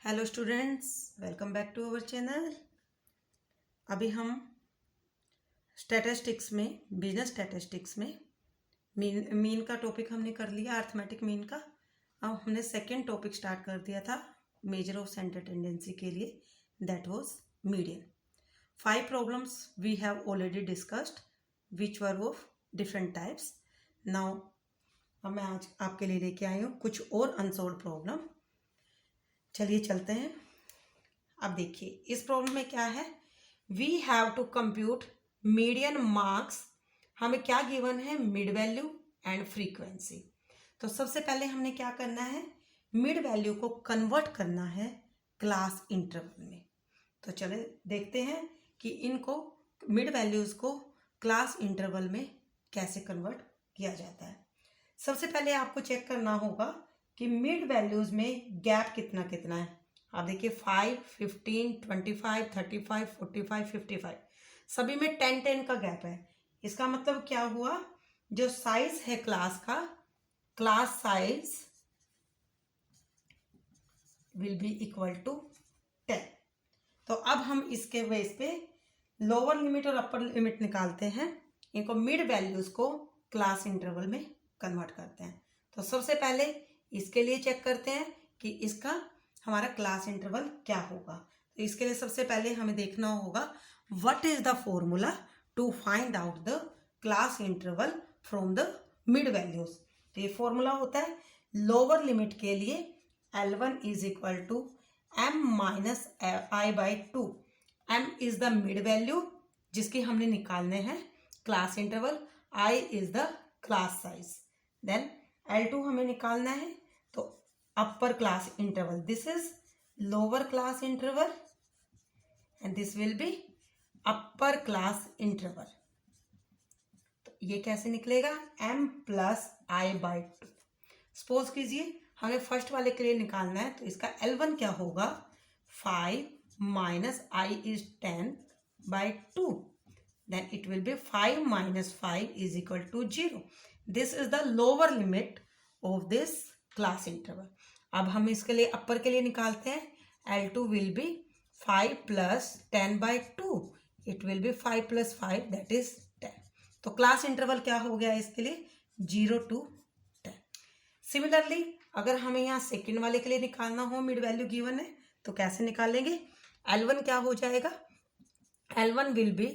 Hello students, welcome back to our channel. अभी हम statistics में, बिजनेस स्टैटिस्टिक्स में मीन का टॉपिक हमने कर लिया, अर्थमेटिक मीन का। अब हमने सेकंड टॉपिक स्टार्ट कर दिया था मेजर ऑफ सेंटर टेंडेंसी के लिए, that was median. 5 problems we have already discussed which were of different types. Now अब मैं आज आपके लिए लेके आई हूँ कुछ और अनसॉल्व प्रॉब्लम। चलिए चलते हैं। अब देखिए इस प्रॉब्लम में क्या है, we have to compute median marks. हमें क्या गिवन है, मिड वैल्यू एंड फ्रीक्वेंसी। तो सबसे पहले हमने क्या करना है, मिड वैल्यू को कन्वर्ट करना है क्लास इंटरवल में। तो चले देखते हैं कि इनको मिड वैल्यूज को क्लास इंटरवल में कैसे कन्वर्ट किया जाता है। सबसे पहले आपको चेक करना होगा कि मिड वैल्यूज में गैप कितना कितना है। आप देखिए 5, 15, 25, 35, 45, 55 सभी में 10-10 का गैप है। इसका मतलब क्या हुआ, जो साइज है क्लास का, class size will be equal to 10। तो अब हम इसके बेस पे लोअर लिमिट और अपर लिमिट निकालते हैं, इनको मिड वैल्यूज को क्लास इंटरवल में कन्वर्ट करते हैं। तो सबसे पहले इसके लिए चेक करते हैं कि इसका हमारा क्लास इंटरवल क्या होगा। तो इसके लिए सबसे पहले हमें देखना होगा what is the formula to find out the class interval from the mid values. तो ये फॉर्मूला होता है लोअर लिमिट के लिए L1 is equal to m minus i by 2। m is the mid value जिसकी हमने निकालने हैं class interval, i is the class size, then L2 हमें निकालना है तो upper class interval, this is lower class interval and this will be upper class interval. तो ये कैसे निकलेगा, m plus i by 2। Suppose कीजिए हमें फर्स्ट वाले के लिए निकालना है, तो इसका L1 क्या होगा, 5 minus I is 10 by 2, then it will be 5 minus 5 is equal to 0. This is the lower limit of this class interval. अब हम इसके लिए अपर के लिए निकालते हैं, L2 will be 5 plus 10 by 2. It will be 5 plus 5 that is 10. तो class interval क्या हो गया इसके लिए, 0 to 10। सिमिलरली अगर हमें यहाँ सेकेंड वाले के लिए निकालना हो, मिड वैल्यू गिवन है, तो कैसे निकालेंगे, L1 क्या हो जाएगा, L1 विल बी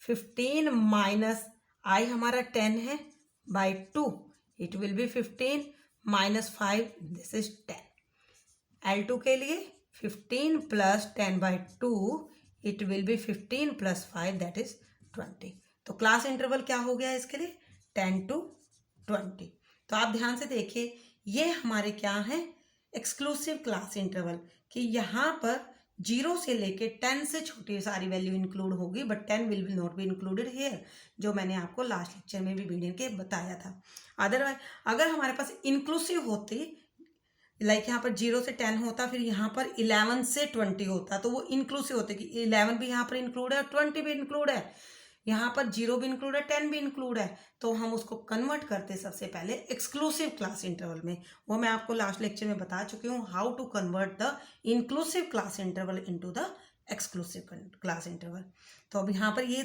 15 माइनस आई हमारा 10 है by 2, it will B 15 minus 5, this is 10। L2 के लिए 15 plus 10 by 2, it will B 15 plus 5 that is 20। तो क्लास इंटरवल क्या हो गया इसके लिए, 10 to 20। तो आप ध्यान से देखिए ये हमारे क्या है, एक्सक्लूसिव क्लास इंटरवल, कि यहाँ पर 0 से लेके 10 से छोटी सारी वैल्यू इंक्लूड होगी, but 10 will not be included here, जो मैंने आपको लास्ट लेक्चर में भी वीडियो के बताया था। अदरवाइज अगर हमारे पास इंक्लूसिव होती, लाइक यहाँ पर 0 से 10 होता, फिर यहाँ पर 11 से 20 होता, तो वो इंक्लूसिव होते कि 11 भी यहाँ पर इंक्लूड है और 20 भी इंक्लूड है, यहाँ पर 0 भी इंक्लूड है, 10 भी इंक्लूड है, तो हम उसको कन्वर्ट करते सबसे पहले एक्सक्लूसिव क्लास इंटरवल में। वो मैं आपको लास्ट लेक्चर में बता चुकी हूँ, how to convert the inclusive class interval into the exclusive class interval. तो अब यहाँ पर ये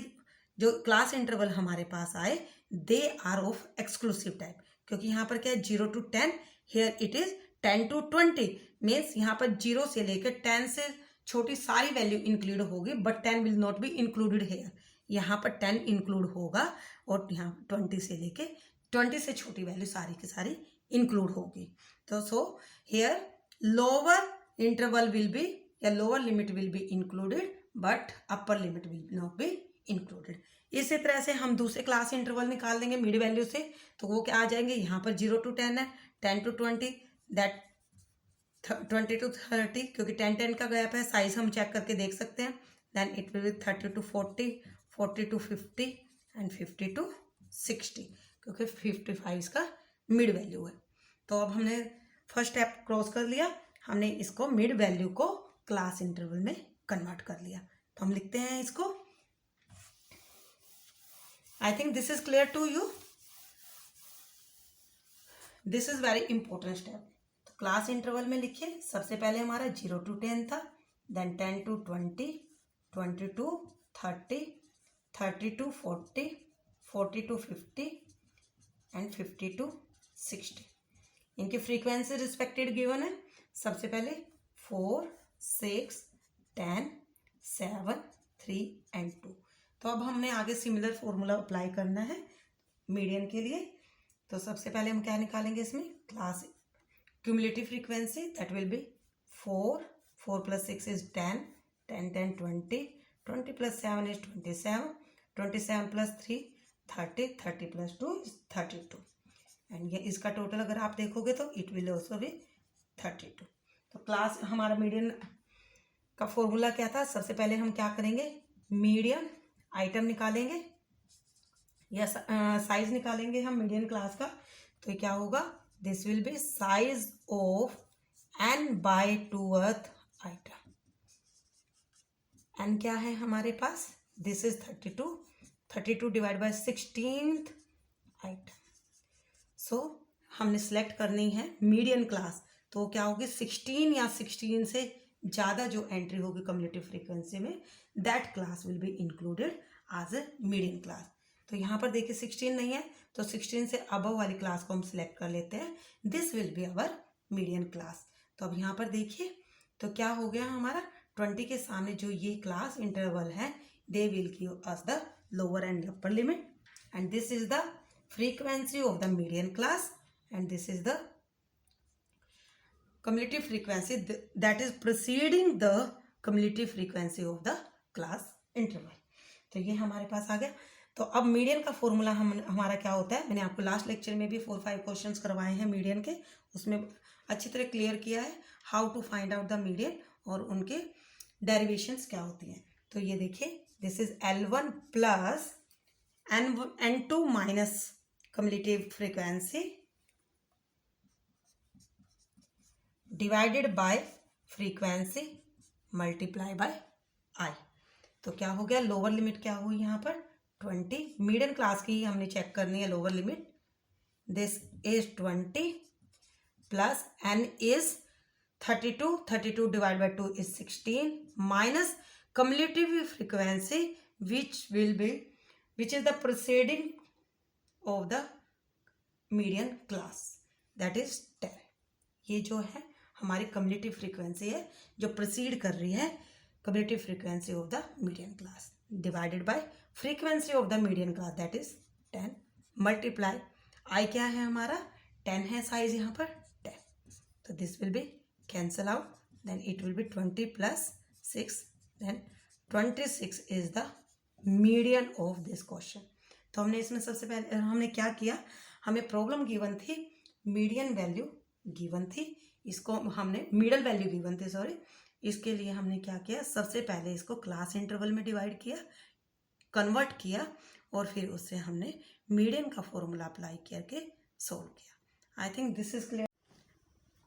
जो क्लास इंटरवल हमारे पास आए, they are of exclusive type, क्योंकि यहाँ पर क्या है 0 to 10, here it is 10 to 20, means यहाँ पर 0 से लेकर 10 से छोटी सारी वैल्यू इंक्लूड होगी, but 10 will not be included here. यहाँ पर 10 इंक्लूड होगा और यहाँ 20 से लेके 20 से छोटी वैल्यू सारी की सारी इंक्लूड होगी। तो so here lower interval will be, या lower limit will be included but upper limit will not be included. इसी तरह से हम दूसरे क्लास इंटरवल निकाल देंगे मिड वैल्यू से, तो वो क्या आ जाएंगे, यहाँ पर 0 to 10 है, 10 to 20, दैट 20 to 30, क्योंकि 10-10 का गैप है, साइज हम चेक करके देख सकते हैं, then it will be 30 to 40, 40 to 50 and 50 to 60, क्योंकि 55 इसका मिड वैल्यू है। तो अब हमने फर्स्ट स्टेप क्रॉस कर लिया, हमने इसको मिड वैल्यू को क्लास इंटरवल में कन्वर्ट कर लिया। तो हम लिखते हैं इसको, I think this is clear to you, this is very important step. तो क्लास इंटरवल में लिखिए, सबसे पहले हमारा 0 to 10 था, then 10 to 20, 20 to 30, 30 to 40, 40 to 50 and 50 to 60। इनकी फ्रीक्वेंसी रिस्पेक्टेड गिवन है। सबसे पहले 4, 6, 10, 7, 3 एंड 2। तो अब हमने आगे सिमिलर फॉर्मूला अप्लाई करना है मीडियन के लिए। तो सबसे पहले हम क्या निकालेंगे इसमें, class cumulative frequency, that will be 4, 4 plus 6 is 10, 10, 10, 20, 20 plus 7 is 27, 27 plus 3, 30, 30 plus 2 is 32। And ये इसका टोटल अगर आप देखोगे तो इट विल ऑल्सो बी 32। तो क्लास हमारा मीडियन का फॉर्मूला क्या था, सबसे पहले हम क्या करेंगे, मीडियन आइटम निकालेंगे या साइज निकालेंगे हम मीडियन क्लास का। तो ये क्या होगा, this will be size of n/2th item. n क्या है हमारे पास, this is 32, 32 divide by 16th item. So हमने सेलेक्ट करनी है मीडियन क्लास, तो क्या होगी 16 या 16 से ज़्यादा जो एंट्री होगी कम्युलेटिव फ्रीक्वेंसी में, that class will be included as a median class. तो यहाँ पर देखिए 16 नहीं है, तो 16 से अबव वाली क्लास को हम सिलेक्ट कर लेते हैं, this will be our median class. तो अब यहाँ पर देखिए तो क्या हो गया हमारा, 20 के सामने जो ये क्लास इंटरवल है, they will give us the lower and upper limit, and this is the frequency of the median class, and this is the cumulative frequency that is preceding the cumulative frequency of the class interval। तो ये हमारे पास आ गया। तो अब median का formula हमारा क्या होता है, मैंने आपको लास्ट लेक्चर में भी 4-5 क्वेश्चंस करवाए हैं मीडियन के, उसमें अच्छी तरह क्लियर किया है how to find out the median और उनके डेरिवेशंस क्या होती हैं। तो ये देखिए, this is L1 plus N2 minus cumulative frequency divided by frequency multiply by I। तो क्या हो गया, लोअर लिमिट क्या हुई यहाँ पर 20, मीडियन क्लास की हमने चेक करनी है lower limit, this is 20 plus n is 32, 32 divide bye 2 is 16 minus cumulative frequency which is the preceding of the median class, that is 10। ये जो है हमारी कम्युलेटिव फ्रीक्वेंसी है जो प्रोसीड कर रही है cumulative frequency of the median class divided by frequency of the median class, that is 10 multiply i क्या है हमारा 10 है साइज यहाँ पर 10। तो this will be cancel out, then it will be 20 plus 6, then 26 is the median of this question. तो हमने इसमें सबसे पहले हमने क्या किया, हमें प्रॉब्लम गिवन थी, मीडियन वैल्यू गिवन थी, इसको हमने मिडल वैल्यू गिवन थी सॉरी, इसके लिए हमने क्या किया, सबसे पहले इसको क्लास इंटरवल में डिवाइड किया, कन्वर्ट किया और फिर उससे हमने मीडियन का फॉर्मूला अप्लाई करके सोल्व किया। आई थिंक दिस इज क्लियर।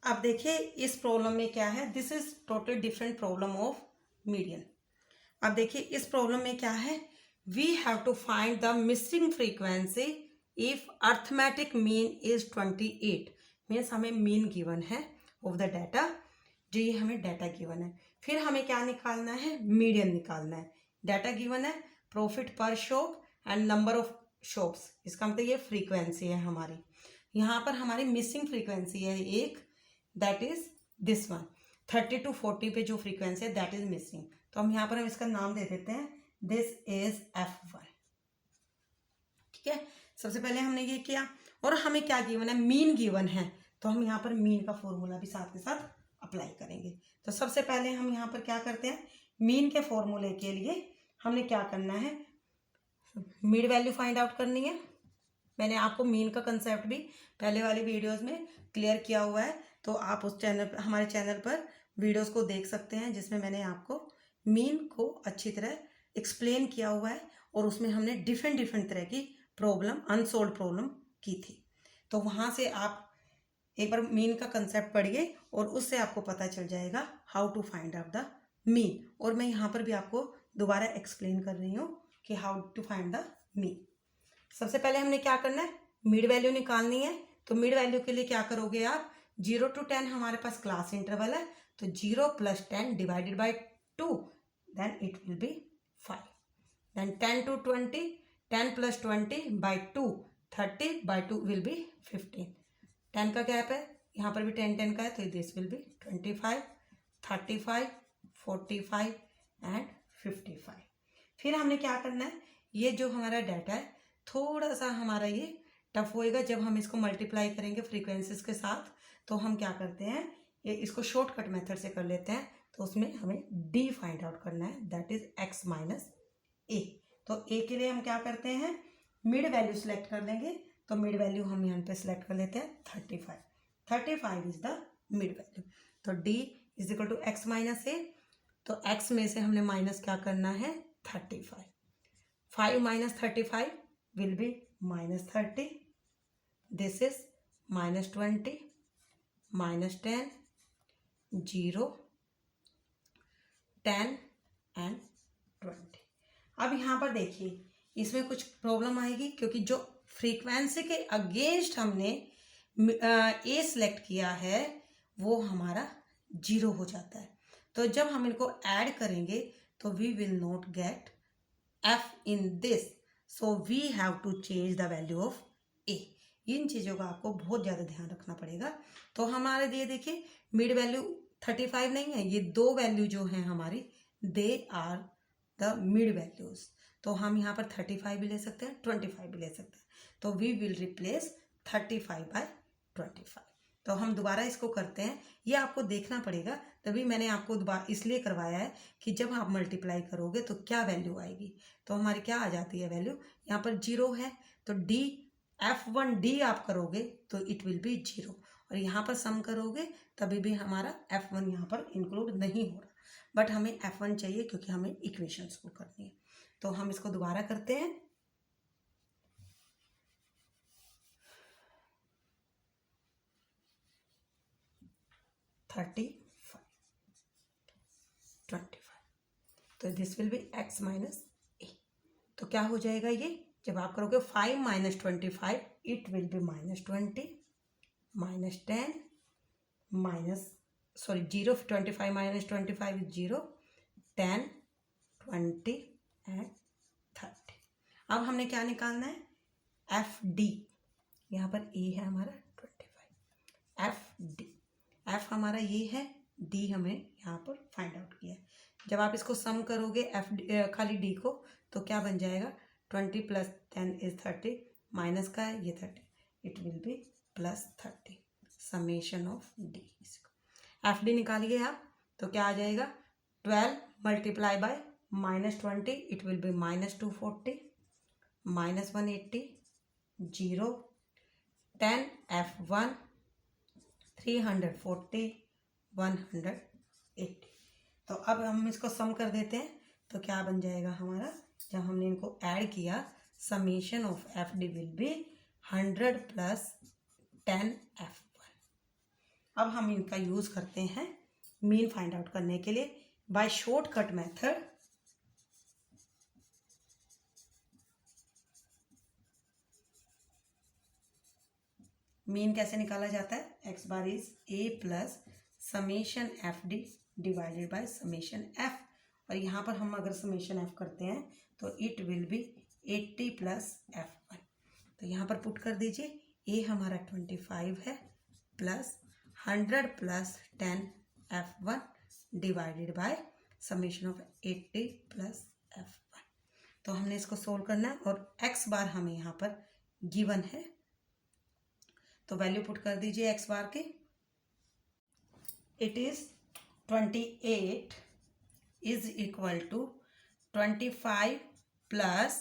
अब देखिए इस प्रॉब्लम में क्या है, this is totally different problem of median. अब देखिए इस प्रॉब्लम में क्या है, we have to find the missing frequency if arithmetic mean is 28। Means हमें मीन गिवन है ऑफ द डाटा, जो ये हमें डाटा गिवन है, फिर हमें क्या निकालना है, मीडियन निकालना है। डाटा गिवन है प्रॉफिट पर shop and number of shops, इसका मतलब ये फ्रीक्वेंसी है हमारी। यहाँ पर हमारी मिसिंग फ्रीक्वेंसी है एक, that is this one, 30 to 40 पे जो फ्रीक्वेंसी है दैट इज मिसिंग। तो हम यहाँ पर हम इसका नाम दे देते हैं, दिस इज F1। ठीक है, सबसे पहले हमने ये किया और हमें क्या गिवन है, मीन गिवन है, तो हम यहाँ पर मीन का फॉर्मूला भी साथ के साथ अप्लाई करेंगे। तो सबसे पहले हम यहाँ पर क्या करते हैं, मीन के फॉर्मूले के लिए हमने क्या करना है, मिड वैल्यू फाइंड आउट करनी है। मैंने आपको मीन का कंसेप्ट भी पहले वाली वीडियोस में क्लियर किया हुआ है, तो आप उस चैनल हमारे चैनल पर वीडियोस को देख सकते हैं जिसमें मैंने आपको मीन को अच्छी तरह एक्सप्लेन किया हुआ है और उसमें हमने डिफरेंट तरह की प्रॉब्लम, अनसोल्व प्रॉब्लम की थी। तो वहाँ से आप एक बार मीन का कंसेप्ट पढ़िए और उससे आपको पता चल जाएगा how to find out the mean. और मैं यहाँ पर भी आपको दोबारा एक्सप्लेन कर रही हूँ कि how to find the mean. सबसे पहले हमने क्या करना है, मिड वैल्यू निकालनी है। तो मिड वैल्यू के लिए क्या करोगे आप, 0 to 10 हमारे पास क्लास इंटरवल है, तो 0 + 10 divided by 2, then it will be 5. Then 10 to 20, 10 + 20 by 2, 30 by 2 will be 15. 10 का गैप है, यहाँ पर भी 10 10 का है, तो दिस विल बी 25, 35, 45 एंड 55. फिर हमने क्या करना है, ये जो हमारा डाटा है थोड़ा सा हमारा ये टफ होएगा जब हम इसको मल्टीप्लाई करेंगे फ्रीक्वेंसीज के साथ. तो हम क्या करते हैं, ये इसको शॉर्टकट मेथड से कर लेते हैं. तो उसमें हमें डी फाइंड आउट करना है, that is x minus a. तो a के लिए हम क्या करते हैं, मिड वैल्यू सेलेक्ट कर देंगे. तो मिड वैल्यू हम यहाँ पे सेलेक्ट कर लेते हैं 35. 35 इज द मिड वैल्यू. तो d is equal to x minus a. तो x में से हमने माइनस क्या करना है, 35. 5 minus 35 will be minus 30. This is minus 20, minus 10, 0, 10 and 20. अब यहाँ पर देखिए इसमें कुछ प्रॉब्लम आएगी क्योंकि जो फ्रीक्वेंसी के अगेंस्ट हमने ए सिलेक्ट किया है वो हमारा 0 हो जाता है. तो जब हम इनको ऐड करेंगे तो we will not get f in this, so we have to change the value of a. इन चीज़ों का आपको बहुत ज़्यादा ध्यान रखना पड़ेगा. तो हमारे लिए देखिए मिड वैल्यू 35 नहीं है, ये दो वैल्यू जो हैं हमारी they are the mid values. तो हम यहाँ पर 35 भी ले सकते हैं, 25 भी ले सकते हैं. तो वी विल रिप्लेस 35 by 25. तो हम दोबारा इसको करते हैं, ये आपको देखना पड़ेगा. तभी मैंने आपको दोबारा इसलिए करवाया है कि जब आप मल्टीप्लाई करोगे तो क्या वैल्यू आएगी. तो हमारी क्या आ जाती है वैल्यू, यहाँ पर 0 है तो d f1d आप करोगे तो इट विल बी 0. और यहाँ पर सम करोगे तभी भी हमारा f1 यहाँ पर इंक्लूड नहीं हो रहा. बट हमें f1 चाहिए क्योंकि हमें इक्वेशंस को करनी है. तो हम इसको दोबारा करते हैं. 35, 25. तो this will be x minus a. तो क्या हो जाएगा ये, जब आप करोगे 5 minus 25 it will be -20, -10, -0, 25 minus 25 is 0, 10, 20 and 30. अब हमने क्या निकालना है, एफ डी. यहाँ पर ए है हमारा 25, एफ डी. एफ हमारा ये है, डी हमें यहाँ पर फाइंड आउट किया है. जब आप इसको सम करोगे एफ खाली डी को तो क्या बन जाएगा, 20 + 10 is 30, माइनस का है ये 30, it will be +30. Summation of D. F D निकालिए आप तो क्या आ जाएगा, 12 multiply by -20 it will B -240, -180, 0, 10 f1, 340, 180. तो अब हम इसको सम कर देते हैं तो क्या बन जाएगा हमारा, जब हमने इनको ऐड किया summation of F D will be 100 + 10 f1. अब हम इनका यूज करते हैं मीन फाइंड आउट करने के लिए बाय शॉर्टकट मेथड. मीन कैसे निकाला जाता है, x bar is a plus summation F D divided by summation f. और यहाँ पर हम अगर समेशन f करते हैं तो इट विल बी 80 + f1. तो यहाँ पर पुट कर दीजिए, a हमारा 25 है plus 100 + 10 f1 divided by summation of 80 + f1. तो हमने इसको सोल्व करना है और x बार हमें यहाँ पर गिवन है. तो वैल्यू पुट कर दीजिए x बार की. It is 28 is equal to 25 +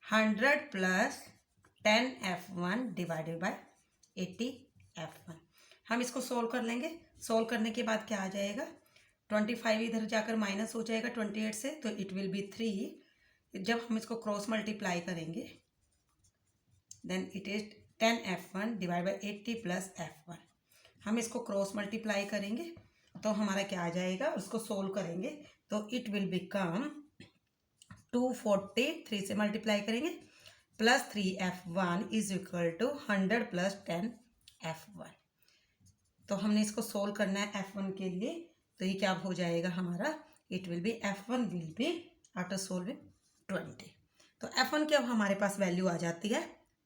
100 + 10 f1 divided by 80 f1. हम इसको सोल्व कर लेंगे. सोल्व करने के बाद क्या आ जाएगा, 25 इधर जाकर माइनस हो जाएगा 28 से, तो इट विल बी 3. जब हम इसको क्रॉस मल्टीप्लाई करेंगे then it is 10 f1 divide by 80 + f1. हम इसको क्रॉस मल्टीप्लाई करेंगे तो हमारा क्या आ जाएगा, उसको सोल्व करेंगे तो इट विल बिकम 240, 3 से मल्टीप्लाई करेंगे +3 f1 is equal to 100 + 10 f1. तो हमने इसको सोल्व करना है F1 के लिए। तो ये क्या हो जाएगा हमारा, it will B F1 will be after solving 20। तो F1 की अब हमारे पास वैल्यू आ जाती है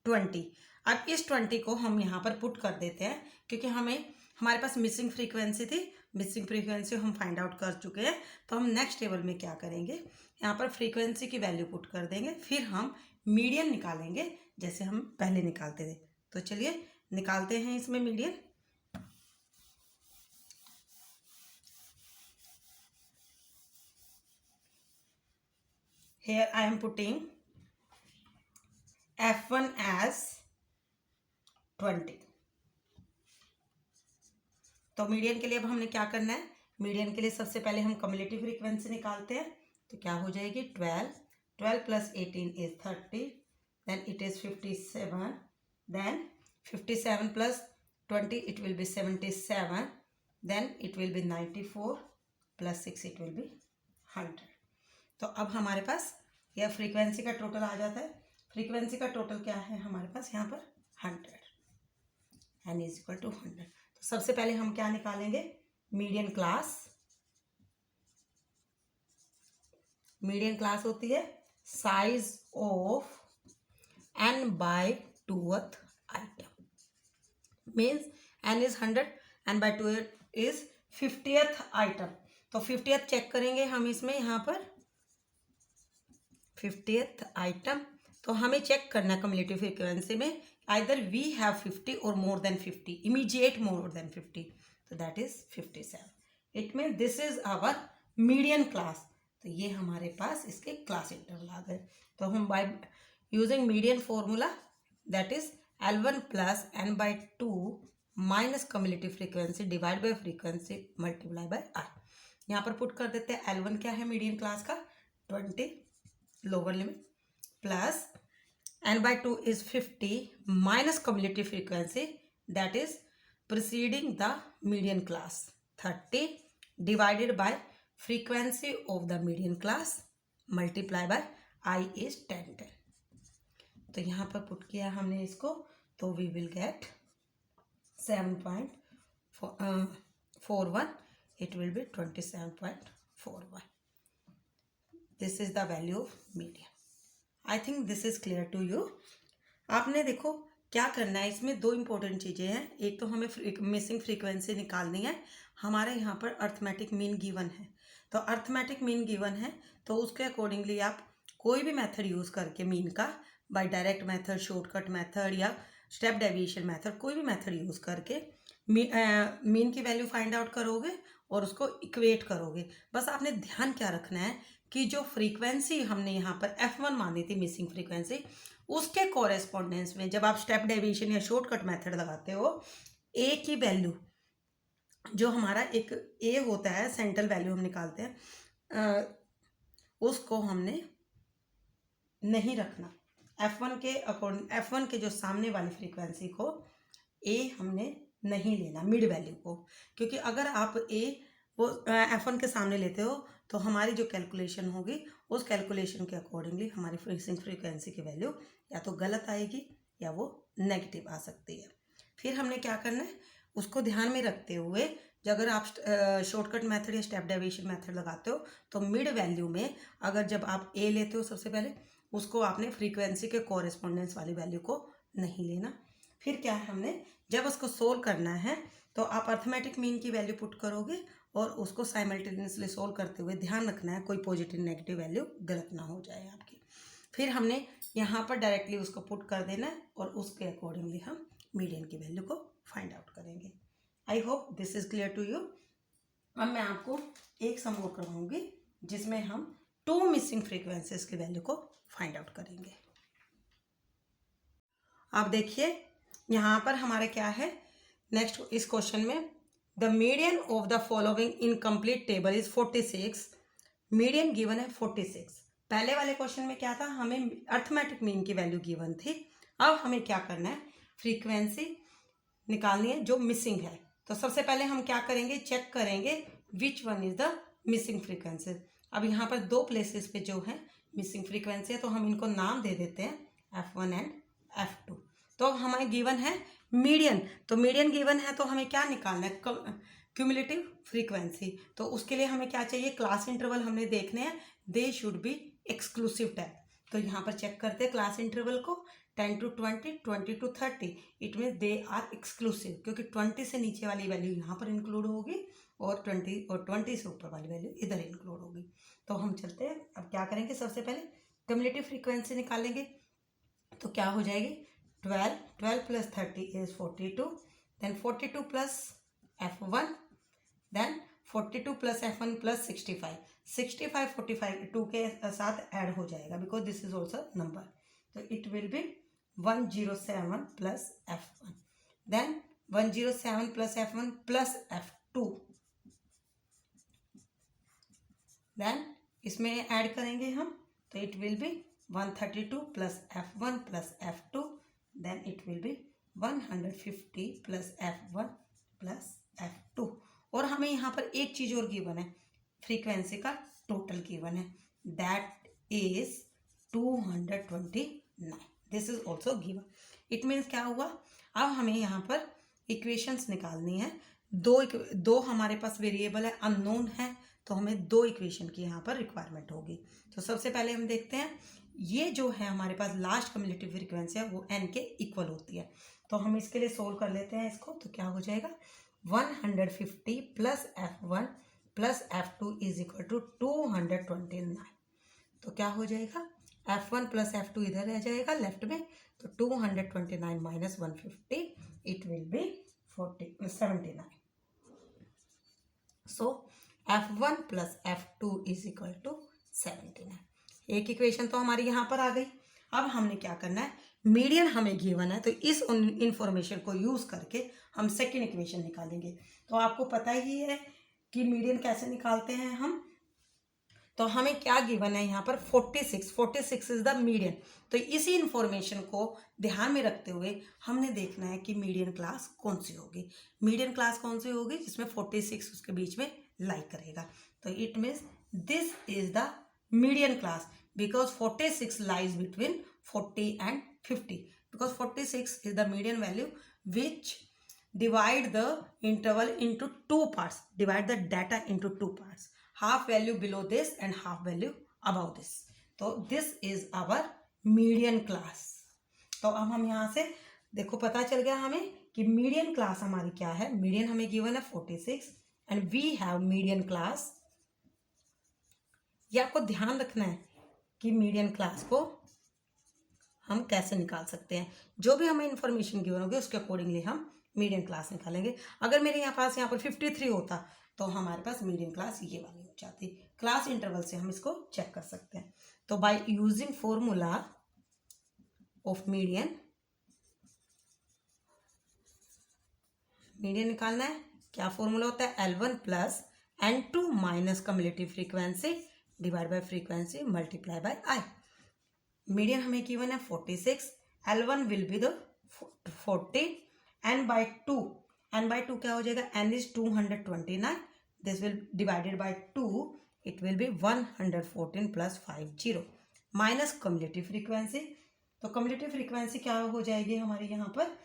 20। अब इस 20 को हम यहाँ पर पुट कर देते हैं, क्योंकि हमारे पास मिसिंग फ्रीक्वेंसी थी। मिसिंग फ्रीक्वेंसी हम फाइंड आउट कर चुके हैं। तो हम नेक्स्ट टेबल में क्या करेंगे, यहाँ पर फ्रीक्वेंसी की वैल्यू पुट कर देंगे, फिर हम मीडियन निकालेंगे जैसे हम पहले निकालते थे। तो चलिए निकालते हैं इसमें median. Here I am putting F1 as 20। तो मीडियन के लिए अब हमने क्या करना है, मीडियन के लिए सबसे पहले हम कम्युलेटिव फ्रीक्वेंसी निकालते हैं। तो क्या हो जाएगी 12 plus 18 is 30, then it is 57, then 57 plus 20 it will be 77, then it will be 94 plus 6 it will be 100। तो अब हमारे पास यह फ्रीक्वेंसी का टोटल आ जाता है। फ्रीक्वेंसी का टोटल क्या है हमारे पास यहाँ पर 100, n इज इक्वल टू 100। तो सबसे पहले हम क्या निकालेंगे, मीडियन क्लास। मीडियन क्लास होती है size of n by 2th item, means n is 100, n by 2 is 50th item. तो 50th चेक करेंगे हम इसमें, यहाँ पर 50th आइटम। तो हमें चेक करना है कम्युलेटिव फ्रीक्वेंसी में, आइदर वी हैव 50 और more than 50, immediate more than 50, तो that is 57। It mean this is our median class. तो ये हमारे पास इसके क्लास इंटरवल आ गए। तो हम by using median formula, that is L1 plus n by 2 minus cumulative frequency divide by frequency multiply by r। यहाँ पर पुट कर देते हैं L1 क्या है मीडियन क्लास का 20 lower limit, plus n by 2 is 50 minus cumulative frequency that is preceding the median class 30 divided by frequency of the median class multiply by I is 10। तो यहाँ पर पुट किया हमने इसको, तो we will get 7.41, it will be 27.41। This is the value of median। I think this is clear to you. आपने देखो क्या करना है, इसमें दो इंपॉर्टेंट चीज़ें हैं। एक तो हमें मिसिंग फ्रीक्वेंसी निकालनी है। हमारे यहाँ पर अर्थमेटिक मीन गिवन है, तो अर्थमेटिक मीन गिवन है तो उसके अकॉर्डिंगली आप कोई भी मेथड यूज़ करके मीन का, by direct method, shortcut method या स्टेप डेविएशन मेथड, कोई भी मेथड यूज़ करके मीन की वैल्यू फाइंड आउट करोगे और उसको इक्वेट करोगे। बस आपने ध्यान क्या रखना है कि जो फ्रीक्वेंसी हमने यहाँ पर F1 मानी थी मिसिंग फ्रीक्वेंसी, उसके कॉरेस्पॉन्डेंस में जब आप स्टेप डेविएशन या शॉर्टकट मेथड लगाते हो, ए की वैल्यू जो हमारा एक ए होता है सेंट्रल वैल्यू हम निकालते हैं, उसको हमने नहीं रखना। F1 के अकॉर्डिंग, F1 के जो सामने वाली फ्रीक्वेंसी को ए हमने नहीं लेना, मिड वैल्यू को, क्योंकि अगर आप ए वो F1 के सामने लेते हो तो हमारी जो कैलकुलेशन होगी उस कैलकुलेशन के अकॉर्डिंगली हमारी मिसिंग फ्रीक्वेंसी की वैल्यू या तो गलत आएगी या वो नेगेटिव आ सकती है। फिर हमने क्या करना है, उसको ध्यान में रखते हुए अगर आप शॉर्टकट मेथड या स्टेप डेविएशन मेथड लगाते हो तो मिड वैल्यू में अगर जब आप ए लेते हो सबसे पहले, उसको आपने फ्रीक्वेंसी के कॉरेस्पॉन्डेंस वाली वैल्यू को नहीं लेना। फिर क्या है, हमने जब उसको सोल्व करना है तो आप अर्थमेटिक मीन की वैल्यू पुट करोगे और उसको साइमल्टेनियसली सोल्व करते हुए ध्यान रखना है कोई पॉजिटिव नेगेटिव वैल्यू गलत ना हो जाए आपकी। फिर हमने यहाँ पर डायरेक्टली उसको पुट कर देना है और उसके अकॉर्डिंगली हम मीडियन की वैल्यू को फाइंड आउट करेंगे। I hope this is clear to you. अब मैं आपको एक सम और करवाऊंगी जिसमें हम 2 मिसिंग फ्रीक्वेंसीज की वैल्यू को फाइंड आउट करेंगे। आप देखिए यहाँ पर हमारा क्या है, नेक्स्ट इस क्वेश्चन में the median of the following incomplete table is 46। Median given है 46। पहले वाले क्वेश्चन में क्या था, हमें अर्थमेटिक मीन की वैल्यू गिवन थी। अब हमें क्या करना है, फ्रीक्वेंसी निकालनी है जो मिसिंग है। तो सबसे पहले हम क्या करेंगे, चेक करेंगे which one is the missing frequency. अब यहाँ पर 2 प्लेसेस पे जो है मिसिंग फ्रीक्वेंसी है, तो हम इनको नाम दे देते हैं F1 एंड F2। तो हमें गिवन है मीडियन, तो मीडियन गिवन है तो हमें क्या निकालना है, क्यूमुलेटिव फ्रीक्वेंसी। तो उसके लिए हमें क्या चाहिए, क्लास इंटरवल हमने देखने हैं, they should be exclusive tag. तो यहाँ पर चेक करते हैं क्लास इंटरवल को, 10 to 20, 20 to 30, it mean they are exclusive, क्योंकि 20 से नीचे वाली वैल्यू यहाँ पर इंक्लूड होगी और 20 से ऊपर वाली वैल्यू इधर इंक्लूड होगी। तो हम चलते हैं, अब क्या करेंगे, सबसे पहले क्यूमुलेटिव फ्रीक्वेंसी निकालेंगे। तो क्या हो जाएगी, 12 plus 30 is 42, then 42 plus f1, then 42 plus f1 plus 65, 45 2 के साथ ऐड हो जाएगा because this is also number. तो it will be 107 plus f1, then 107 plus f1 plus f2, then इसमें ऐड करेंगे हम, तो it will B 132 plus f1 plus f2, then it will be 150 plus f1 plus f2। और हमें यहाँ पर एक चीज और गिवन है, फ्रीक्वेंसी का टोटल गिवन है, that is 229, this is also given. It means क्या हुआ, अब हमें यहाँ पर इक्वेशंस निकालनी है, दो हमारे पास वेरिएबल है, अननोन है, तो हमें दो इक्वेशन की यहाँ पर रिक्वायरमेंट होगी। तो सबसे पहले हम देखते हैं, ये जो है हमारे पास लास्ट क्यूमुलेटिव फ्रीक्वेंसी है वो n के इक्वल होती है। तो हम इसके लिए सोल्व कर लेते हैं इसको। तो क्या हो जाएगा, 150 plus f1 plus f2 is equal to 229। तो क्या हो जाएगा, f1 प्लस f2 इधर रह जाएगा लेफ्ट में, तो 229 minus 150 it will be 79। So f1 plus f2 is equal to 79। एक इक्वेशन तो हमारी यहाँ पर आ गई। अब हमने क्या करना है, मीडियन हमें गिवन है, तो इस इंफॉर्मेशन को यूज करके हम सेकेंड इक्वेशन निकालेंगे। तो आपको पता ही है कि मीडियन कैसे निकालते हैं हम। तो हमें क्या गिवन है यहाँ पर, 46 इज द मीडियन। तो इसी इंफॉर्मेशन को ध्यान में रखते हुए हमने देखना है कि मीडियन क्लास कौन सी होगी। मीडियन क्लास कौन सी होगी, जिसमें 46 उसके बीच में लाई करेगा। तो it means this is the median class because 46 lies between 40 and 50, because 46 is the median value which divide the interval into two parts, divide the data into two parts, half value below this and half value above this. तो this is our median class। तो अब हम यहाँ से देखो पता चल गया हमें कि median class हमारी क्या है। median हमें given है 46 and we have median class। ये आपको ध्यान रखना है कि मीडियन क्लास को हम कैसे निकाल सकते हैं। जो भी हमें इंफॉर्मेशन गिवन होगी उसके अकॉर्डिंगली हम मीडियन क्लास निकालेंगे। अगर मेरे यहाँ पर 53 होता तो हमारे पास मीडियन क्लास ये वाली हो जाती। क्लास इंटरवल से हम इसको चेक कर सकते हैं। तो by using formula of median, median निकालना है, क्या फॉर्मूला होता है, L1 plus N2 minus cumulative frequency divide by frequency multiply by I. Median हमें गिवन है 46, L1 will be the 40, n by 2 क्या हो जाएगा, n is 229, this will divided by 2, it will B 114 plus 50 minus cumulative frequency. तो cumulative frequency क्या हो जाएगी हमारी, यहाँ पर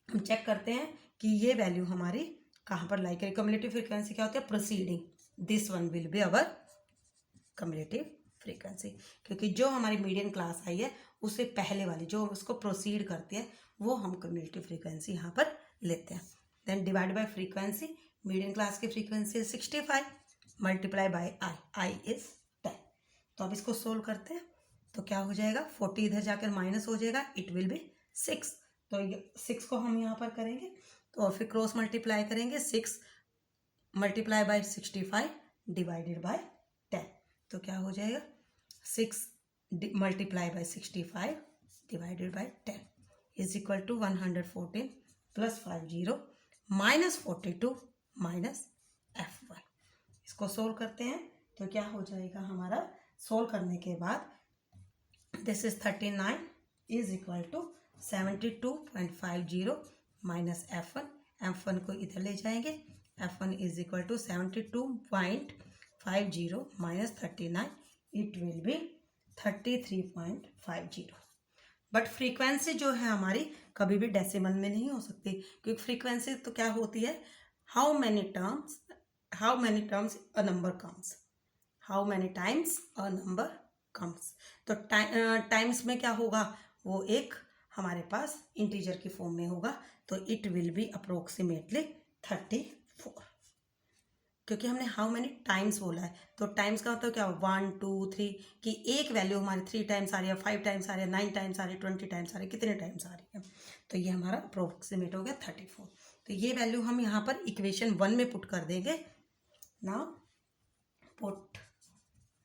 हम चेक करते हैं कि ये वैल्यू हमारी कहाँ पर लाई करेगी। क्यूमुलेटिव फ्रीक्वेंसी क्या होती है, proceeding, this one will be our cumulative frequency, क्योंकि जो हमारी मीडियन क्लास आई है उससे पहले वाली जो उसको प्रोसीड करती है वो हम क्यूमुलेटिव फ्रीक्वेंसी यहाँ पर लेते हैं। Then divide by frequency, median class की frequency 65 multiply by i is 10। तो अब इसको सोल्व करते हैं। तो क्या हो जाएगा, 40 इधर जाकर माइनस हो जाएगा, इट विल बी 6। तो 6 को हम यहाँ पर करेंगे तो फिर क्रॉस मल्टीप्लाई करेंगे, 6 मल्टीप्लाई बाय 65 डिवाइडेड बाय 10। तो क्या हो जाएगा, 6 multiply by 65 divided by 10 is equal to 114 plus 50 minus 42 minus f1। इसको सोल्व करते हैं तो क्या हो जाएगा हमारा, सोल्व करने के बाद this is 39 is equal to 72.50 minus f1 को इधर ले जाएंगे, f1 is equal to 72.50 minus 39, it will be 33.50। But frequency जो है हमारी कभी भी डेसिमल में नहीं हो सकती, क्योंकि फ्रीक्वेंसी तो क्या होती है, how many times a number comes, how many times a number comes. तो टाइम्स में क्या होगा, वो एक हमारे पास इंटीजर की फॉर्म में होगा, तो इट विल बी अप्रोक्सीमेटली 34, क्योंकि हमने हाउ मैनी टाइम्स बोला है। तो टाइम्स का मतलब क्या, 1 2 3 कि एक वैल्यू हमारी 3 टाइम्स आ रही है, 5 टाइम्स आ रही है, 9 टाइम्स आ रही है, 20 टाइम्स आ रही है, कितने टाइम्स आ रही है। तो ये हमारा अप्रोक्सीमेट हो गया 34। तो ये वैल्यू हम यहाँ पर इक्वेशन 1 में पुट कर देंगे। Now put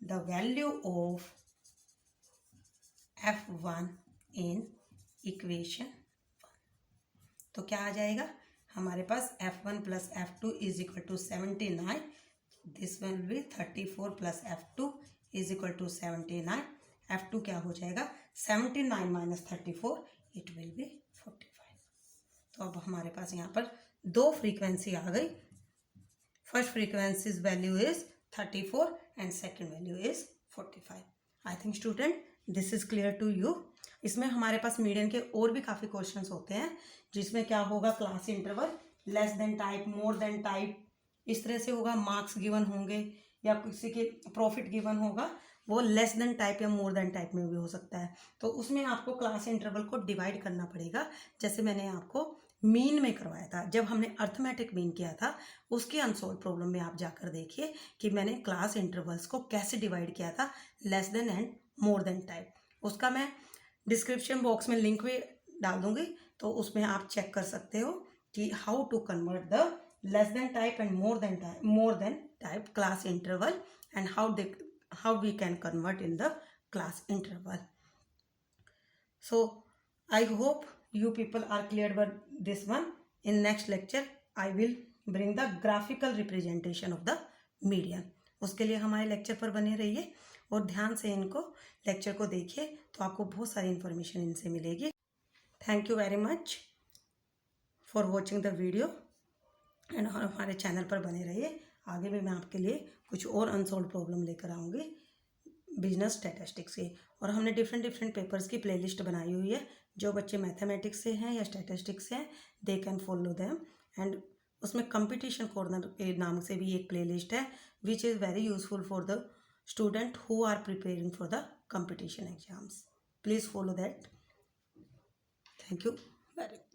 the value of F1 in equation 1। तो क्या आ जाएगा हमारे पास, F1 plus F2 is equal to 79, this will be 34 plus F2 is equal to 79। F2 क्या हो जाएगा, 79 माइनस 34, इट विल बी 45। तो अब हमारे पास यहाँ पर दो फ्रीक्वेंसी आ गई। First frequency value is 34 and second value is 45। I think student this is clear to you. इसमें हमारे पास मीडियन के और भी काफ़ी क्वेश्चंस होते हैं, जिसमें क्या होगा, class interval, less than type, मोर देन टाइप, इस तरह से होगा। मार्क्स गिवन होंगे या किसी के प्रॉफिट गिवन होगा, वो लेस देन टाइप या मोर देन टाइप में भी हो सकता है। तो उसमें आपको क्लास इंटरवल को डिवाइड करना पड़ेगा, जैसे मैंने आपको मीन में करवाया था, जब हमने अर्थमेटिक मीन किया था, उसके अनसोल्व प्रॉब्लम में आप जाकर देखिए कि मैंने क्लास इंटरवल्स को कैसे डिवाइड किया था, less than and more than type. उसका मैं डिस्क्रिप्शन बॉक्स में लिंक भी डाल दूंगी, तो उसमें आप चेक कर सकते हो कि how to convert the less than type and more than type class interval, and how we can convert in the class interval. So I hope you people are clear with this one. In next lecture I will bring the graphical representation of the median. उसके लिए हमारे lecture पर बने रहिए और ध्यान से इनको लेक्चर को देखिए, तो आपको बहुत सारी इंफॉर्मेशन इनसे मिलेगी। Thank you very much for watching the video and हमारे चैनल पर बने रहिए। आगे भी मैं आपके लिए कुछ और अनसॉल्व प्रॉब्लम लेकर आऊँगी बिजनेस स्टैटिस्टिक्स के, और हमने डिफरेंट पेपर्स की प्लेलिस्ट बनाई हुई है। जो बच्चे मैथमेटिक्स से हैं या स्टैटिस्टिक्स से हैं, they can follow them. And उसमें कंपटीशन कॉर्नर के नाम से भी एक प्लेलिस्ट है, which is very useful for the student who are preparing for the competition exams. Please follow that. Thank you very much.